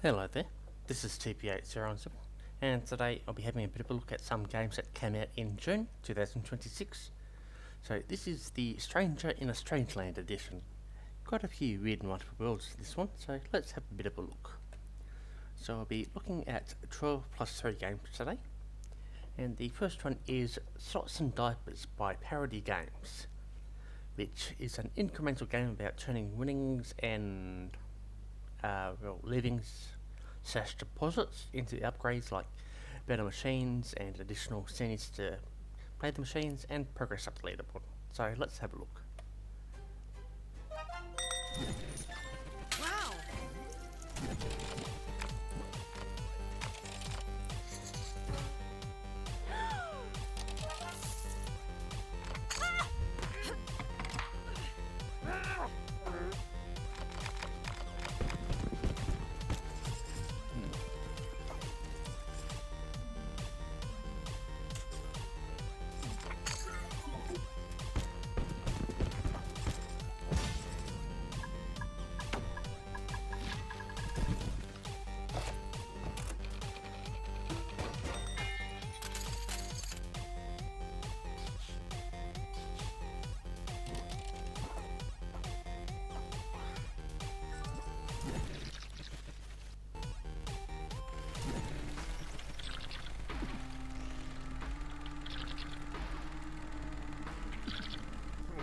Hello there, this is TP8017 and today I'll be having a bit of a look at some games that came out in June 2026. So this is the Stranger in a Strangeland edition. Quite a few weird and wonderful worlds in this one, so let's have a bit of a look. So I'll be looking at 12 plus 3 games today, and the first one is Slots and Diapers by Parodie Games, which is an incremental game about turning winnings and leavings / deposits into upgrades like better machines and additional scenes to play the machines and progress up the leaderboard. So let's have a look. Wow!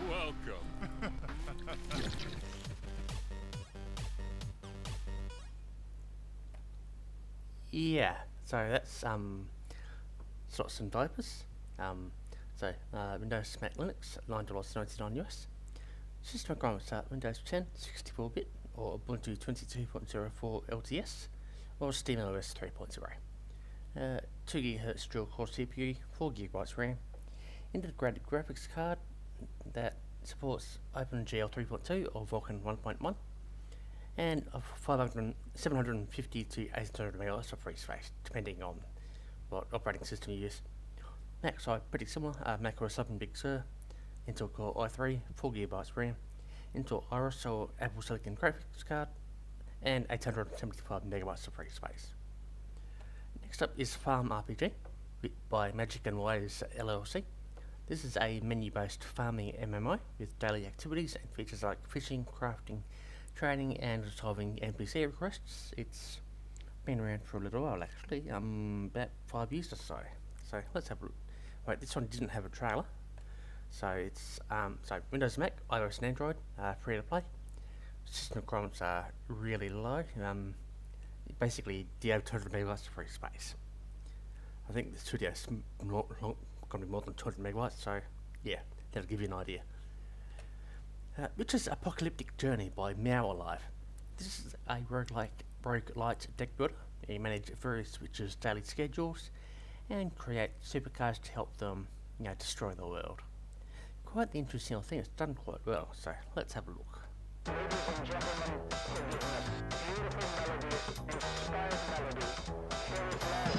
Welcome. Yeah, so that's Slots and Diapers. Windows, Mac, Linux, $9.99 US. System requirements are Windows 10, 64-bit, or Ubuntu 22.04 LTS, or SteamOS 3.0. 2 GHz dual-core CPU, 4 GB RAM, integrated graphics card that supports OpenGL 3.2 or Vulkan 1.1, and 750 to 800 MHz of free space, depending on what operating system you use. Mac side pretty similar, Mac OS 7 Big Sur, Intel Core i3, 4 GB RAM, Intel Iris or Apple Silicon graphics card, and 875 MB of free space. Next up is FarmRPG by Magic and Ways LLC. This is a menu-based farming MMO with daily activities and features like fishing, crafting, trading, and resolving NPC requests. It's been around for a little while actually, about 5 years or so. So let's have a look. Wait, this one didn't have a trailer. So it's Windows, Mac, iOS and Android, free to play. System requirements are really low. Basically, the 200 megabytes of free space. I think the studio's going to be more than 200 megabytes, so yeah, that'll give you an idea. Which is Apocalyptic Journey by MeowAlive. This is a roguelite deck builder. You manage various switches' daily schedules and create supercars to help them, destroy the world. Quite the interesting little thing. It's done quite well. So let's have a look. Ladies and gentlemen, beautiful melody, inspired melody. Here is love.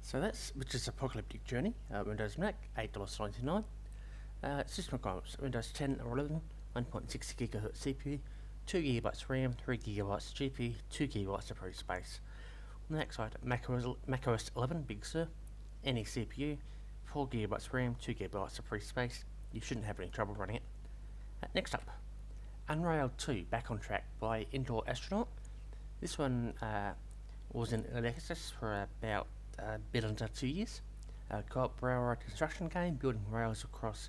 So that's which is Apocalyptic Journey, Windows Mac, $8.99. System requirements: Windows 10 or 11, 1.6 GHz CPU, 2 GB RAM, 3 GB GPU, 2 GB of free space. On the next side, macOS 11 Big Sur, any CPU, 4 GB RAM, 2 GB of free space. You shouldn't have any trouble running it. Next up, Unrailed 2 Back on Track by Indoor Astronaut. This one was in early access for about a bit under 2 years. Co-op railroad construction game, building rails across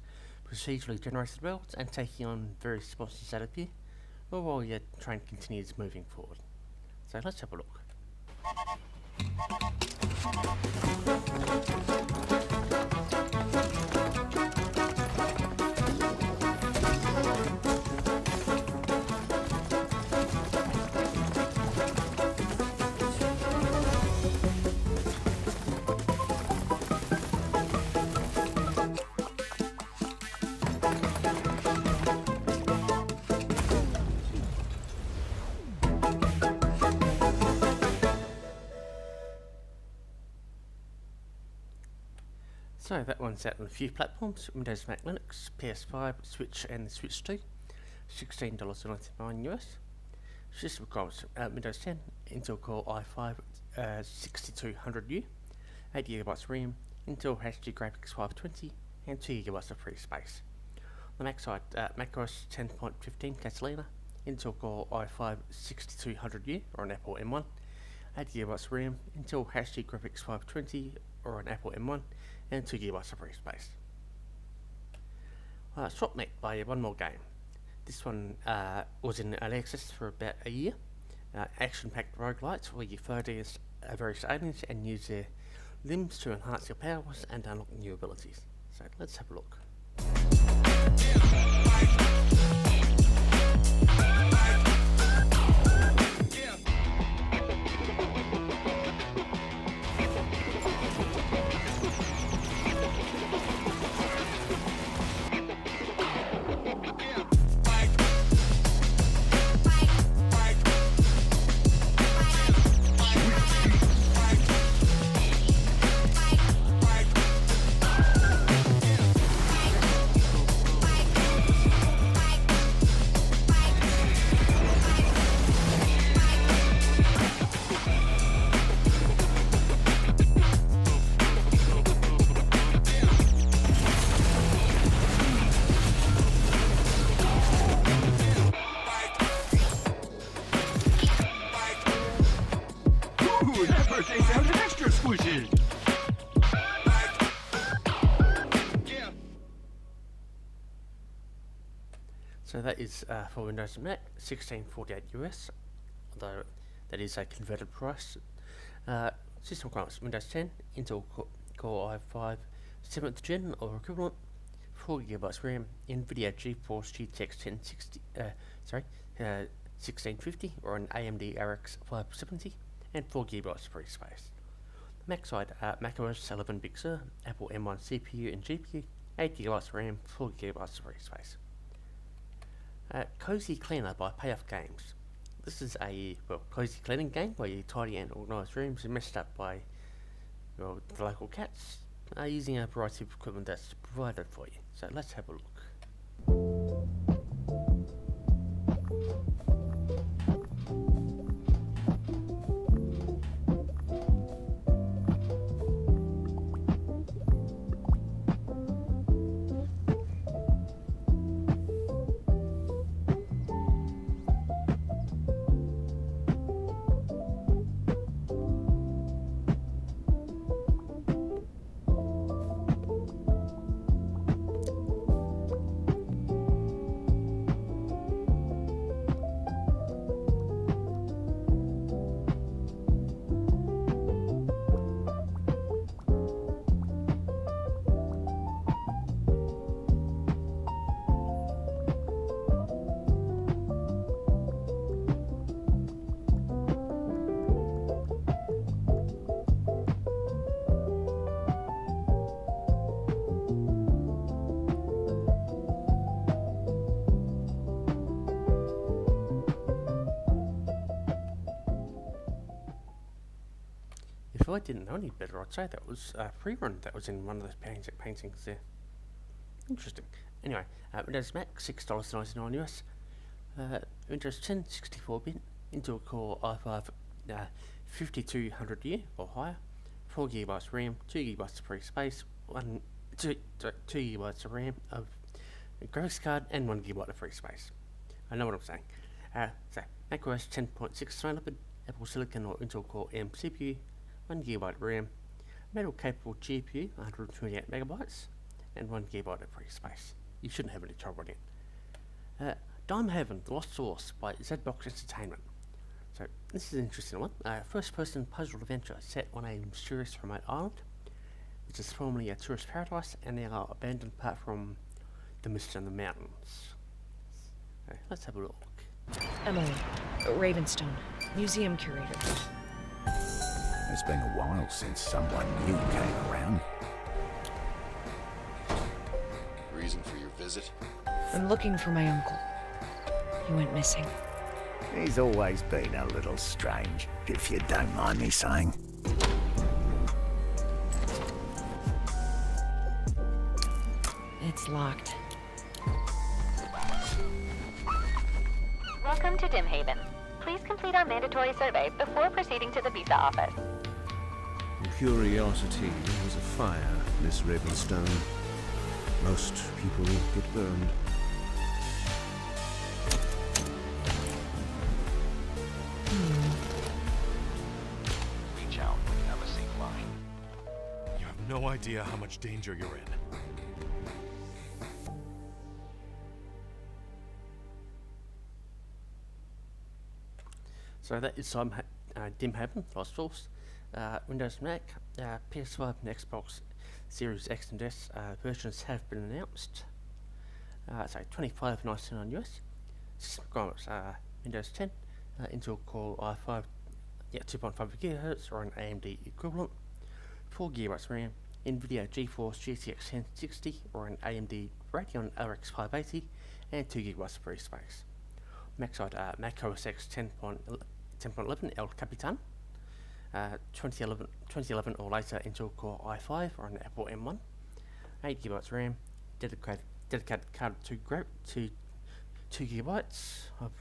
procedurally generated worlds and taking on various monsters that appear, all while your train continues moving forward. So let's have a look. So that one's out on a few platforms: Windows, Mac, Linux, PS5, Switch and Switch 2, $16.99 US. System requirements: Windows 10, Intel Core i5 6200U, 8 GB RAM, Intel HD graphics 520, and 2 GB of free space. On the Mac side, macOS 10.15 Catalina, Intel Core i5 6200U or an Apple M1, 8 GB RAM, Intel HD graphics 520 or an Apple M1, and 2 GB of free space. SWAPMEAT by One More Game. This one was in early access for about a year. Action-packed roguelites where you fly against various aliens and use their limbs to enhance your powers and unlock new abilities. So let's have a look. So that is for Windows and Mac, $16.48 US, although that is a converted price. System requirements: Windows 10, Intel Core i5 7th Gen or equivalent, 4 GB RAM, NVIDIA GeForce GTX 1650 or an AMD RX 570, and 4 GB free space. Mac side, macOS 11 Big Sur, Apple M1 CPU and GPU, 8 GB RAM, 4 GB free space. Cozy Cleaner by Payoff Games. This is a cozy cleaning game where you tidy and organise rooms messed up by the local cats, using a variety of equipment that's provided for you. So let's have a look. If I didn't know any better, I'd say that was a pre-run that was in one of those paintings there. Interesting. anyway, Windows Mac $6.99 US. Windows 10 64-bit, Intel Core i5 5200U or higher, 4GB RAM, 2GB of free space, 2GB of RAM of graphics card, and 1GB of free space. I know what I'm saying. So macOS 10.6 Snowleopard, Apple Silicon or Intel Core M CPU, 1GB of RAM, metal capable GPU, 128MB, and 1GB of free space. You shouldn't have any trouble with it. Dimhaven, The Lost Source by Zadbox Entertainment. So this is an interesting one. First-person puzzle adventure set on a mysterious remote island, which is formerly a tourist paradise and now abandoned apart from the mist and the mountains. So let's have a look. Emily, Ravenstone, museum curator. It's been a while since someone new came around. Reason for your visit? I'm looking for my uncle. He went missing. He's always been a little strange, if you don't mind me saying. It's locked. Welcome to Dimhaven. Please complete our mandatory survey before proceeding to the visa office. Curiosity was a fire, Miss Ravenstone. Most people get burned. Reach out when you have a safe line. You have no idea how much danger you're in. So that is Dimhaven, Lost Source. Windows Mac, PS5 and Xbox Series X and S versions have been announced. So $25.99 US. System requirements: Windows 10, Intel Core i5, 2.5 GHz or an AMD equivalent, 4GB RAM, NVIDIA GeForce GTX 1060 or an AMD Radeon RX 580, and 2GB of free space. Mac side, Mac OS X 10.11 El Capitan, 2011 or later Intel Core i5 or an Apple M1, 8GB RAM, dedicated card to 2GB of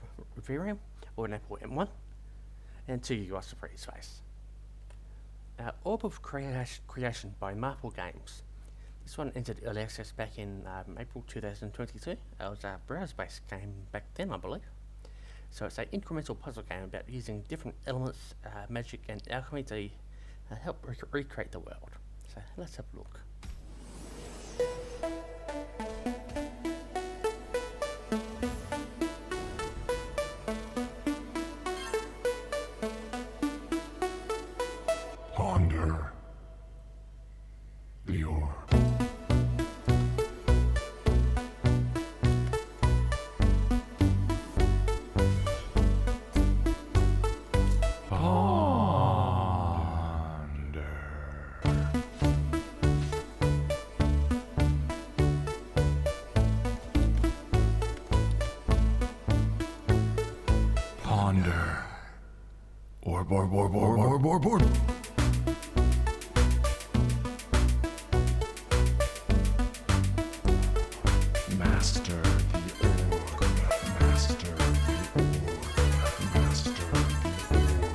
VRAM or an Apple M1, and 2GB of free space. Orb of Creation by MarpleGames. This one entered early access back in April 2022. It was a browser-based game back then, I believe. So it's an incremental puzzle game about using different elements, magic and alchemy to help recreate the world. So let's have a look. Ponder the orb. Ponder. Orb, orb, orb, orb, orb, orb, orb. Master the orb. Master the orb. Master the orb.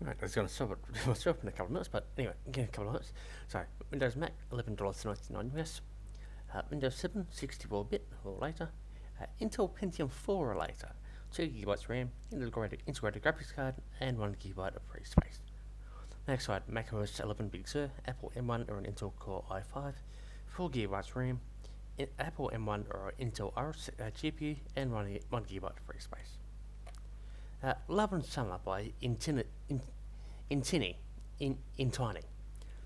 Right, I was going to stop it in a couple of minutes, but anyway, again, a couple of minutes. So, Windows Mac, $11.99 US. Windows 7, 64-bit or later. Intel Pentium 4 or later. 2GB RAM, integrated graphics card, and 1GB of free space. Mac side, Mac OS 11 Big Sur, Apple M1 or an Intel Core i5, 4GB RAM, Apple M1 or Intel RX GPU, and 1GB of free space. Love and Summer by Intiny.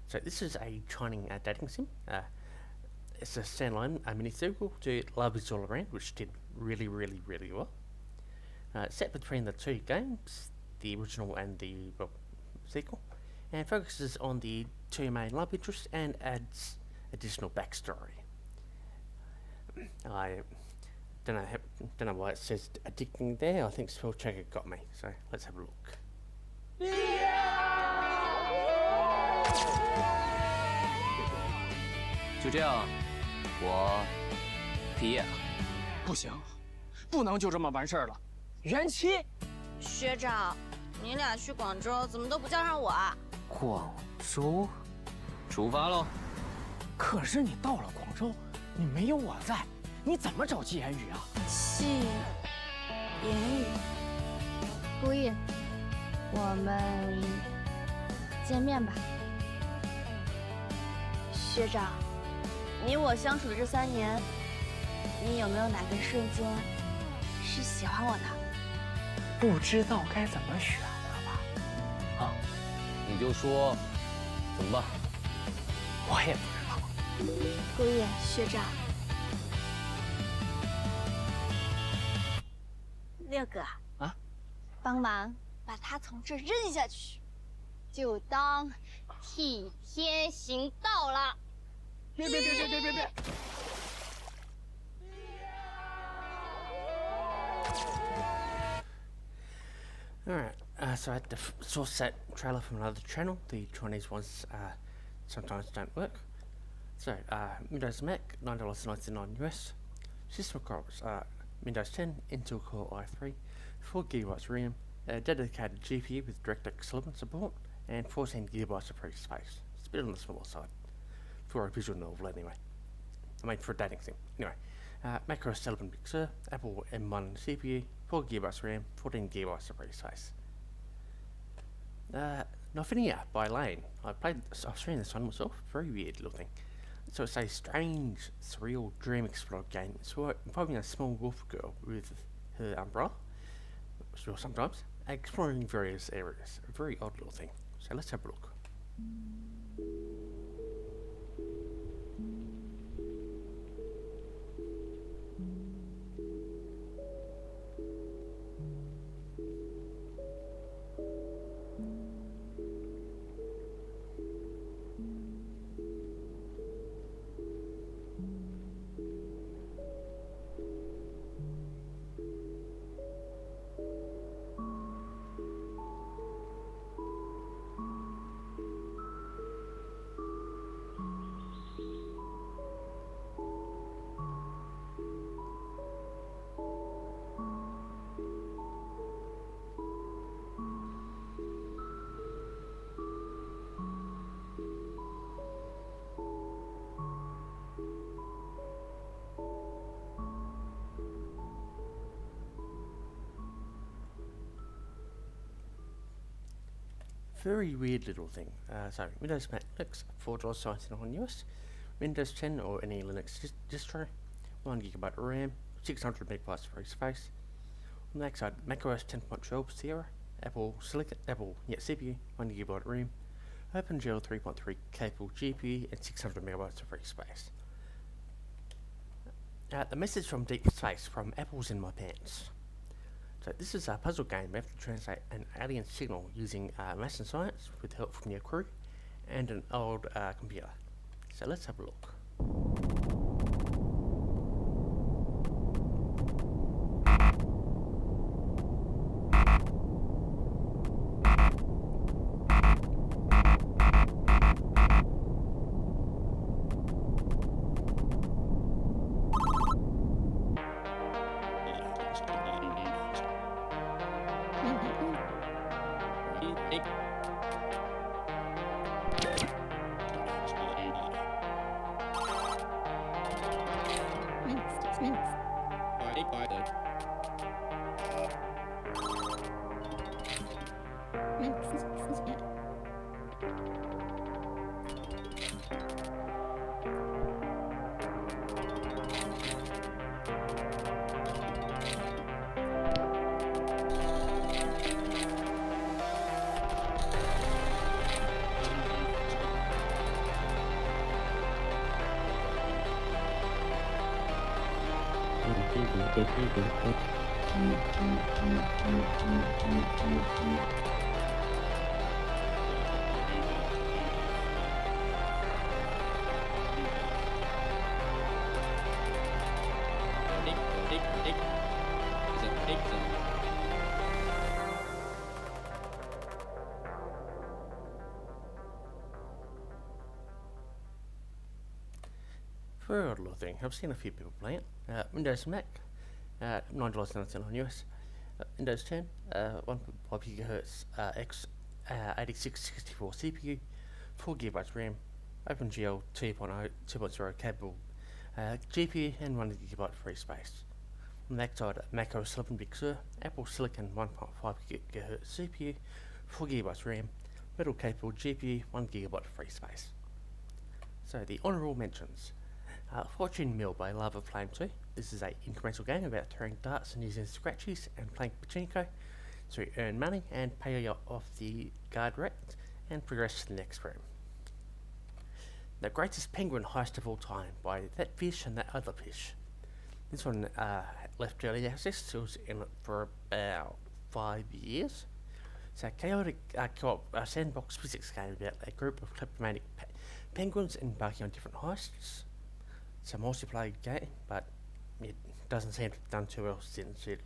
So this is a Chinese dating sim. It's a standalone mini sequel to Love Is All Around, which did really well. set between the two games, the original and the sequel, and focuses on the two main love interests and adds additional backstory. I don't know why it says addicting there. I think spell checker got me. So let's have a look. 就这样，我毕业了。不行，不能就这么完事儿了。延期。学长，你俩去广州怎么都不叫上我啊？广州，出发喽！可是你到了广州，你没有我在，你怎么找季言语啊？季言语，顾意，我们见面吧。学长，你我相处的这3年，你有没有哪个瞬间是喜欢我的？不知道该怎么选了吧？啊，你就说，怎么办？我也不知道。顾意，学长，6哥啊，帮忙把他从这扔下去，就当替天行道了。别！ Alright, so I had to source that trailer from another channel. The Chinese ones sometimes don't work. So, Windows Mac, $9.99 US. System requirements are Windows 10, Intel Core i3, 4GB RAM, a dedicated GPU with DirectX 11 support, and 14GB of free space. It's a bit on the smaller side. For a visual novel anyway. I mean, for a dating sim. Anyway, macOS 11 Big Sur, Apple M1 CPU, 4GB RAM, 14GB of free space. Nophenia by Lane. I've seen this one myself. Very weird little thing. So it's a strange, surreal dream explorer game. It's involving a small wolf girl with her umbrella, sure sometimes, exploring various areas. A very odd little thing. So let's have a look. Very weird little thing. So Windows Mac Linux, $4.99 US. Windows 10 or any Linux distro, 1GB RAM, 600MB free space. On the next side, macOS 10.12 Sierra, Apple Silicon, CPU, 1GB RAM, OpenGL 3.3 capable GPU, and 600MB of free space. The message from deep space from Applesinmypants. So this is a puzzle game. We have to translate an alien signal using maths and science with help from your crew and an old computer. So let's have a look. For a little thing, I've seen a few people play it. Windows and Mac, $9.99 on US. Windows 10, 1.5 GHz x86-64 CPU, 4 GB RAM, OpenGL 2.0 capable GPU, and 1 GB free space. On the Mac side, Mac OS 11 Big Sur, Apple Silicon 1.5 GHz CPU, 4 GB RAM, Metal capable GPU, 1 GB free space. So the honourable mentions. Fortune Mill by Lava Flame 2. This is a incremental game about throwing darts and using scratchies and playing pachinko to earn money and pay off the guard rat and progress to the next room. The Greatest Penguin Heist of All Time by That Fish and That Other Fish. This one left early access. It was in it for about 5 years. It's a chaotic co-op sandbox physics game about a group of kleptomatic penguins embarking on different heists. It's a multiplayer game, but it doesn't seem to have done too well since it,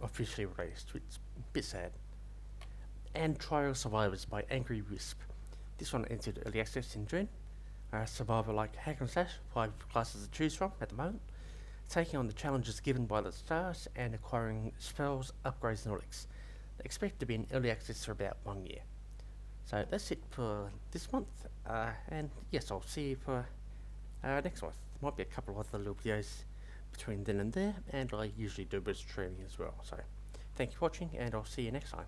officially released. It's a bit sad. And Trial Survivors by Angry Wisp. This one entered early access in June. Survivor-like hack and slash, 5 classes to choose from at the moment, taking on the challenges given by the stars and acquiring spells, upgrades and relics. They expect to be in early access for about 1 year. So that's it for this month, and yes, I'll see you for next month. There might be a couple of other little videos between then and there, and I usually do a bit of streaming as well. So thank you for watching, and I'll see you next time.